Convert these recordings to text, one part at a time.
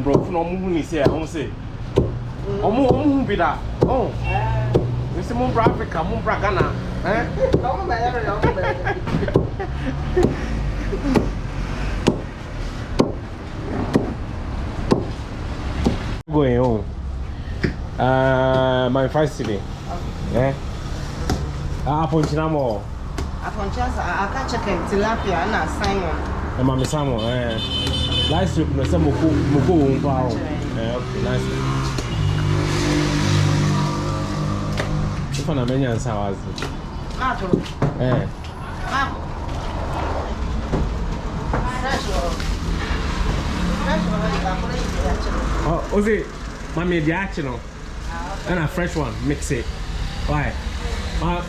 Bro, no moving is here. I'm say, oh, be that. Oh, it's a moon Africa, moon Ghana. Going home. My first city. Eh? Aponchinamo. Aponchasa, I catch chicken, tilapia, and a salmon. And Mammy Samo, Last week, no, some Muku, okay, nice. If I'm a many and sours. Oh, was it? Mammy, the action, and a fresh one, mix it. Why?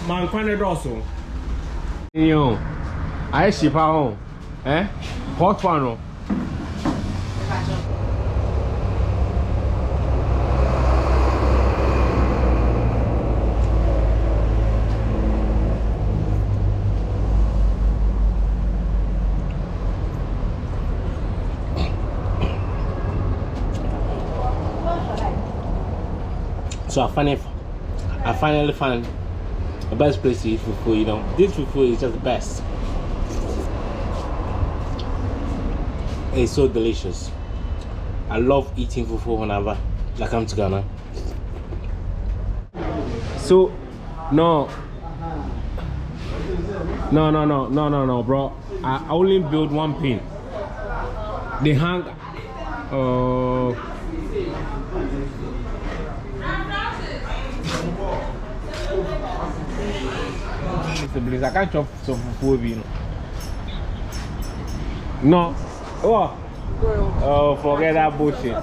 My quantity also. You know, I ship out, hot one. So I finally found the best place to eat fufu. You know, this fufu is just the best. It's so delicious. I love eating fufu whenever I come to Ghana. So, no, bro. I only build one pin. They hang. I can't chop some fufu, you know. No. Oh. Oh, forget that bullshit.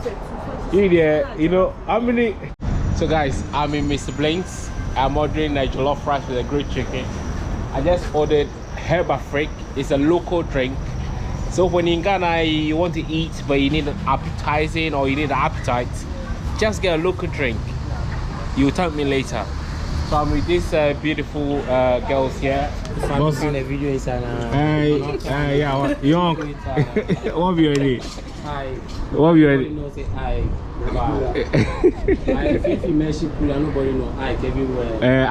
You know, how many? So guys, I'm in Mr. Blink's. I'm ordering a jollof rice with a grilled chicken. I just ordered Herba Freak. It's a local drink. So when in Ghana you want to eat but you need an appetizing or you need an appetite, just get a local drink. You thank me later. So I'm with these beautiful girls here. What's the video inside? Yeah, young. What have you already? Hi. What have you already? Nobody knows I. If you mention Pula, nobody knows I everywhere.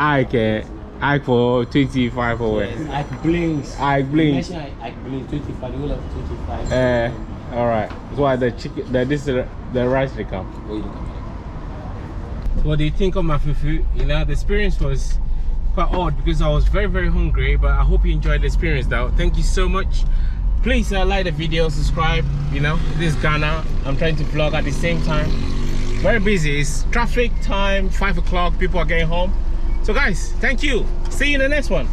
I for 25 or what? Yes, I blinks. I blinks. I blink 25. The whole of 25. All right. So why the chicken? This is the rice they come. What do you think of my fufu? You know, the experience was quite odd because I was very, very hungry, but I hope you enjoyed the experience though. Thank you so much. Please like the video, subscribe. You know, this is Ghana. I'm trying to vlog at the same time. Very busy. It's traffic time, 5 o'clock. People are getting home. So guys, thank you. See you in the next one.